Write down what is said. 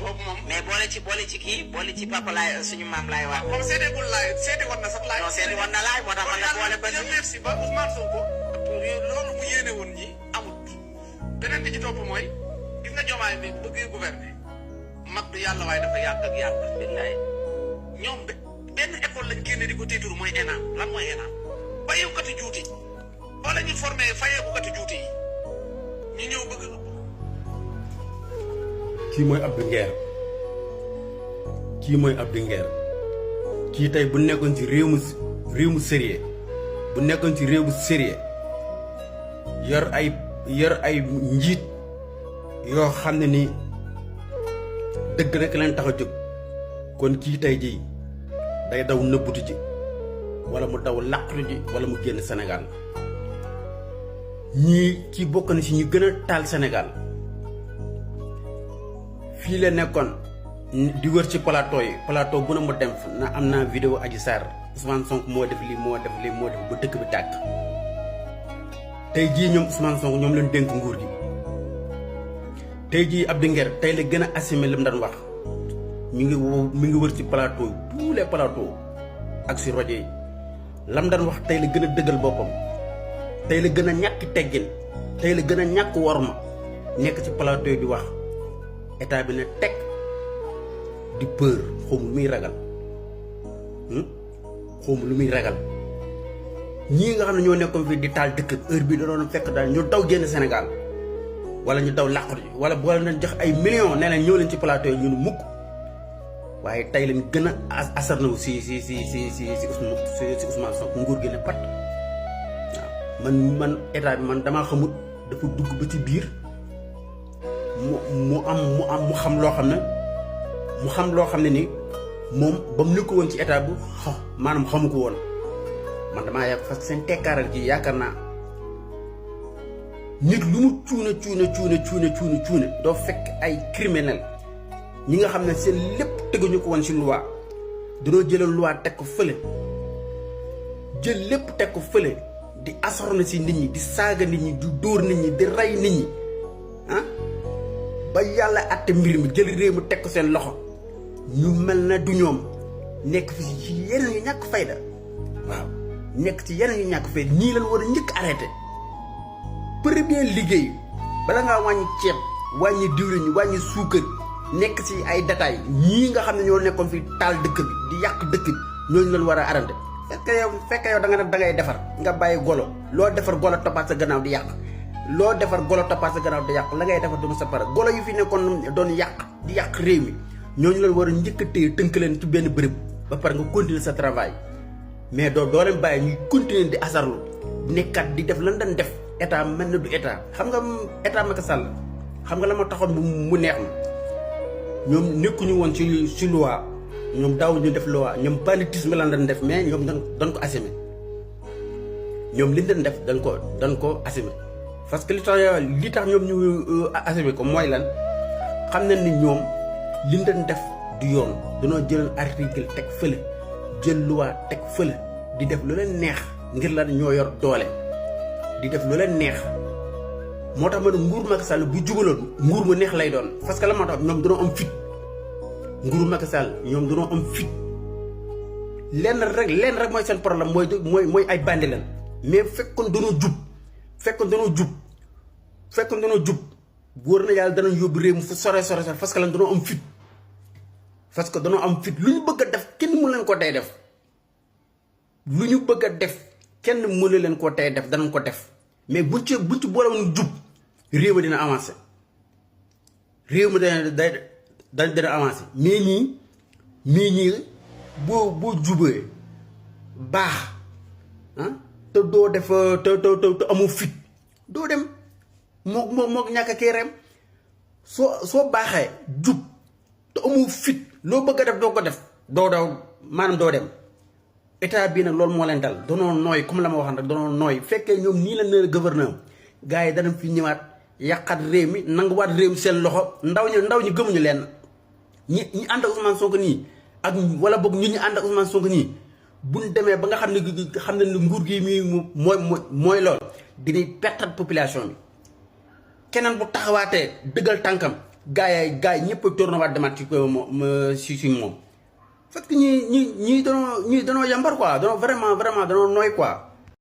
mais boole ci kii boole ci papa laay suñu maam laay wax. moom seedeegul laay seede woon na sax laay. non seede woon na laay moo tax man la boole ba ci merci ba Ousmane Sonko loolu mu yéene woon ñi amut beneen bi ci topp mooy gis nga Diomaye mi bëggee gouverner mag du yàlla waaye dafa yàgg ak yàlla. billaay ñoom benn école lañ génne di ko tiituru mooy ENA lan mooy ENA fayeekati juuti wala ñu formé fayeekati juuti yi ñu ñëw bëgg. kii mooy Abdou Nguer kii tey bu nekkoon ci réew mu sérieux bu nekkoon ci réew mu sérieux yor ay njiit yoo xam ne ni dëgg rek leen tax a jóg kon kii tey jii day daw nëbbutu ji wala mu daw làqatu ji wala mu génn Sénégal ñii kii bokk na ci ñu gën a taal Sénégal fii la nekkoon di wër ci plateau bu ne mu dem na am naa vidéo Adji Sarr Ousmane Sonko moo def lii moo def ba dëkk bi tàkk tey jii ñoom Ousmane Sonko ñoom leen dénk nguur gi tey jii Abdou Nguer tey la gën a assumé li mu daan wax mi ngi wër ci plateau tous les plateaux ak si rajo yi lam daan wax tey la gën a dëggal boppam tey la gën a ñàkk teggin tey la gën a ñàkk worma nekk ci plateau yi di wax état bi ne teg di peur xawma lu muy ragal ñii nga xam ne ñoo nekkoon fii di taal dëkk heure bi da doon fekk daal ñu daw génn Sénégal wala ñu daw làqatu wala boo leen jox ay millions nee nañ ñëw leen ci plateau yi ñun mukk waaye tey lañ gën a asarnawu si Ousmane Sonko nguur gi ne pat waaw man état bi man damaa xamut dafa dugg ba ci biir mu xam loo xam ne ni moom ba mu nekk woon ci état bu maanaam xamu ko woon man damaa yàgg parce que seen tekkaaral ji yaakaar naa nit lu mu cuune doo fekk ay criminel ñi nga xam ne seen lépp teguñu ko woon ci loi dañoo jëlal loi teg ko fële jël lépp teg ko fële di assorna ci nit ñi di saaga nit ñi di dóor nit ñi di rey nit ñi ba yàlla àtte mbir mi jël réew mi teg ko seen loxo ñu mel na du ñoom nekk fi ci yeneen yu ñàkk fayda waaw nekk ci yeneen yu ñàkk fayda ñii leen war a njëkk arrêté premier liggéey bala ngaa wàññi ceeb wàññi diwlin wàññi suukar nekk ci ay détails ñii nga xam ne ñoo nekkoon fi taal dëkk bi di yàq dëkk bi ñooñu leen war a arrêté fekk yow da ngay defar nga bàyyi golo loo defar golo toppaat sa gannaaw di yàq loo defar golo toppaat sa gannaaw di yàq la ngay defar duma sa pare golo yu fi nekkoon doon yàq di yàq réew mi ñooñu leen war a njëkk a téye tënk leen ci benn bërëb ba pare nga continuer sa travail mais doo leen bàyyi ñuy continuer di asarlu nekkat di def lan dañ def état mel na du état xam nga état Macky Sall xam nga la ma taxoon mu neex ma ñoom nekkuñu woon ci loi ñoom daaw ñu def loi ñoom banditisme lan dañ def mais ñoom dañ ko assumé ñoom liñ dañ def dañ ko assumé parce que li tax ñoom ñu assumé ko mooy lan xam nañ ni ñoom liñ dañ def du yoon dañoo jël article teg fële jël loi teg fële di def lu leen neex ngir la ñoo yor doole di def lu leen neex moo tax ma ne nguur Macky Sall bu jugaloon nguur mu neex lay doon parce que la moo tax ñoom dañoo am fit nguur Macky Sall ñoom dañoo am fit lenn rek mooy seen problème mooy ay bandi lan mais fekkoon dañoo jub wóor na yàlla danañ yóbbu réew mi fu sore parce que lan dañoo am fit parce que dañoo am fit lu ñu bëgg a def kenn mënu leen ko tey def lu ñu bëgg a def kenn mënu leen ko tey def danañ ko def mais buñ ci boolewuñu jub réew mi dina avancé dana avancé mais ñii boo jubee baax te doo def te amoo fit doo dem moo ñàkk kee rem soo baaxee jub te amoo fit loo bëgg a def doo ko def doo dem état bii nag loolu moo leen dal danoo nooy comme la ma waxoon rek danoo nooy fekkee ñoom nii la ne gouverneur gars yi danañ fi ñëwaat yàqat réew mi nanguwaat réew mi seen loxo ndaw ñi gëmuñu leen ñi ànd ak Ousmane Sonko nii ak wala boog ñu ànd ak Ousmane Sonko nii buñ demee ba nga xam ne nguur gi mi mooy lool dinañ pertat population bi keneen bu taxawaatee dëggal tànkam gars yi ñëpp a tourné waat demaat ci moom. fait que ñii danoo yambar quoi danoo vraiment danoo nooy quoi.